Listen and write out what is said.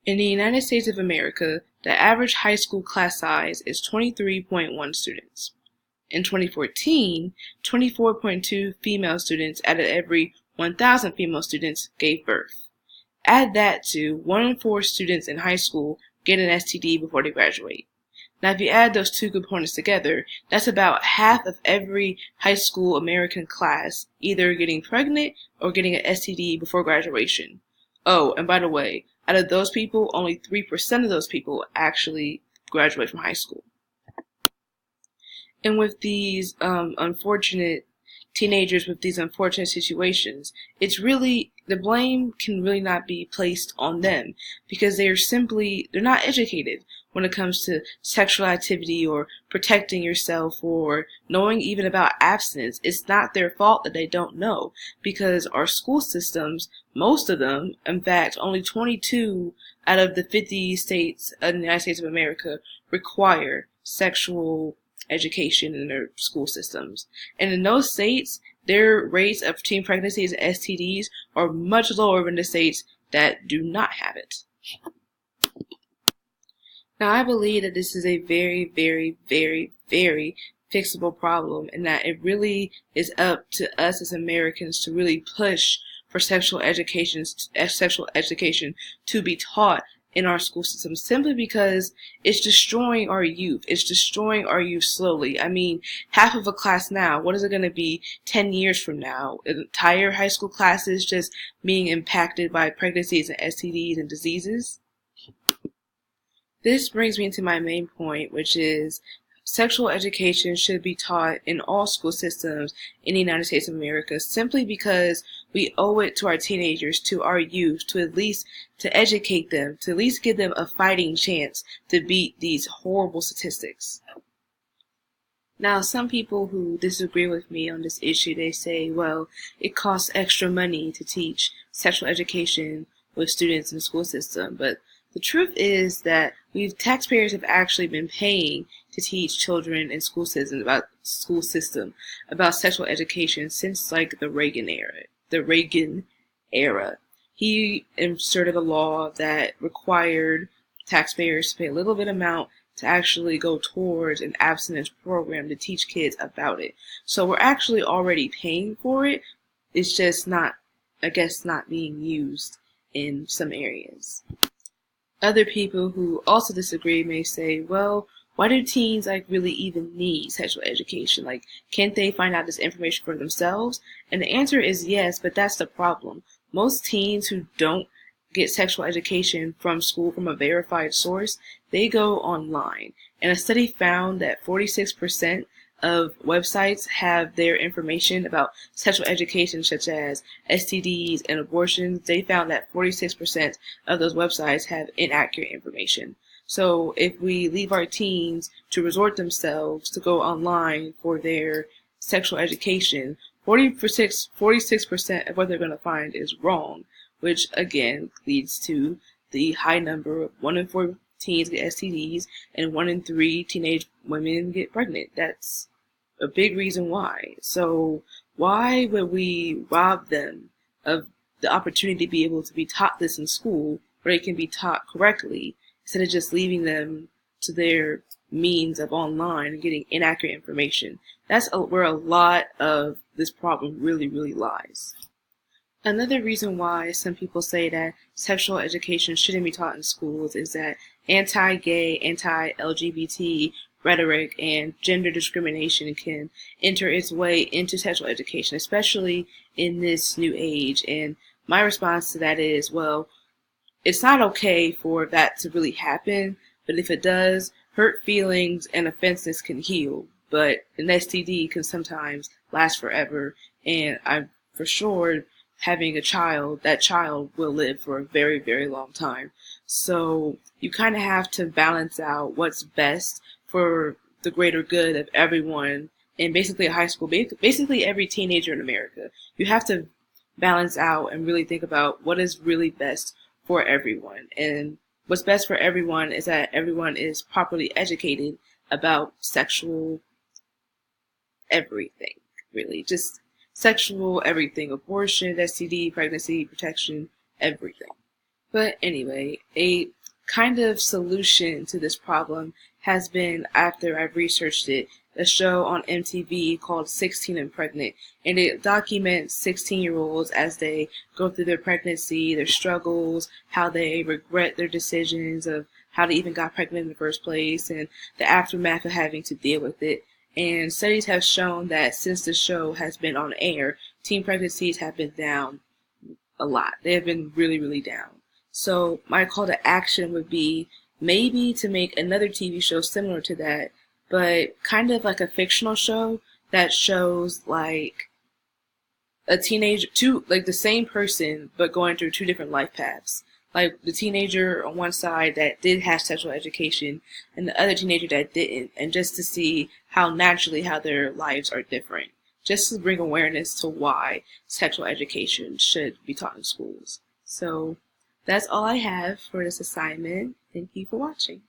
In the United States of America, the average high school class size is 23.1 students. In 2014, 24.2 female students out of every 1,000 female students gave birth. Add that to 1 in 4 students in high school get an STD before they graduate. Now, if you add those two components together, that's about half of every high school American class either getting pregnant or getting an STD before graduation. Oh, and by the way, out of those people, only 3% of those people actually graduate from high school. And with these unfortunate teenagers with these unfortunate situations, it's really, the blame can really not be placed on them because they're not educated when it comes to sexual activity or protecting yourself or knowing even about abstinence. It's not their fault that they don't know because our school systems, most of them, in fact, only 22 out of the 50 states in the United States of America require sexual education in their school systems. And in those states, their rates of teen pregnancies and STDs are much lower than the states that do not have it. Now, I believe that this is a very, very, very, very fixable problem and that it really is up to us as Americans to really push for sexual education to be taught in our school system simply because it's destroying our youth. It's destroying our youth slowly. I mean, half of a class now, what is it going to be 10 years from now? Entire high school classes just being impacted by pregnancies and STDs and diseases? This brings me to my main point, which is sexual education should be taught in all school systems in the United States of America simply because we owe it to our teenagers, to our youth, to at least to educate them, to at least give them a fighting chance to beat these horrible statistics. Now, some people who disagree with me on this issue, they say, well, it costs extra money to teach sexual education with students in the school system, but the truth is that taxpayers have actually been paying to teach children in school system about sexual education since like the Reagan era. He inserted a law that required taxpayers to pay a little bit amount to actually go towards an abstinence program to teach kids about it. So we're actually already paying for it. It's just not, I guess, not being used in some areas. Other people who also disagree may say, well, why do teens really even need sexual education? Can't they find out this information for themselves? And the answer is yes, but that's the problem. Most teens who don't get sexual education from school from a verified source, they go online. And a study found that 46% of websites have their information about sexual education, such as STDs and abortions. They found that 46% of those websites have inaccurate information. So if we leave our teens to resort themselves to go online for their sexual education, 46% of what they're going to find is wrong, which again leads to the high number of 1 in 4 teens get STDs and 1 in 3 teenage women get pregnant. That's a big reason why. So why would we rob them of the opportunity to be able to be taught this in school where they can be taught correctly instead of just leaving them to their means of online and getting inaccurate information? That's where a lot of this problem really, really lies. Another reason why some people say that sexual education shouldn't be taught in schools is that anti-gay, anti-LGBT rhetoric and gender discrimination can enter its way into sexual education, especially in this new age. And my response to that is, well, it's not okay for that to really happen, but if it does, hurt feelings and offenses can heal, but an STD can sometimes last forever, and I'm for sure having a child, that child will live for a very, very long time. So you kind of have to balance out what's best for the greater good of everyone in basically a high school, basically every teenager in America. You have to balance out and really think about what is really best for everyone. And what's best for everyone is that everyone is properly educated about sexual everything, really. Just sexual everything, abortion, STD, pregnancy, protection, everything. But anyway, a kind of solution to this problem has been, after I've researched it, a show on MTV called 16 and Pregnant. And it documents 16-year-olds as they go through their pregnancy, their struggles, how they regret their decisions of how they even got pregnant in the first place, and the aftermath of having to deal with it. And studies have shown that since the show has been on air, teen pregnancies have been down a lot. They have been really, really down. So my call to action would be maybe to make another TV show similar to that, but kind of like a fictional show that shows like a teenager, like the same person, but going through two different life paths. Like the teenager on one side that did have sexual education and the other teenager that didn't, and just to see how naturally how their lives are different. Just to bring awareness to why sexual education should be taught in schools. So that's all I have for this assignment. Thank you for watching.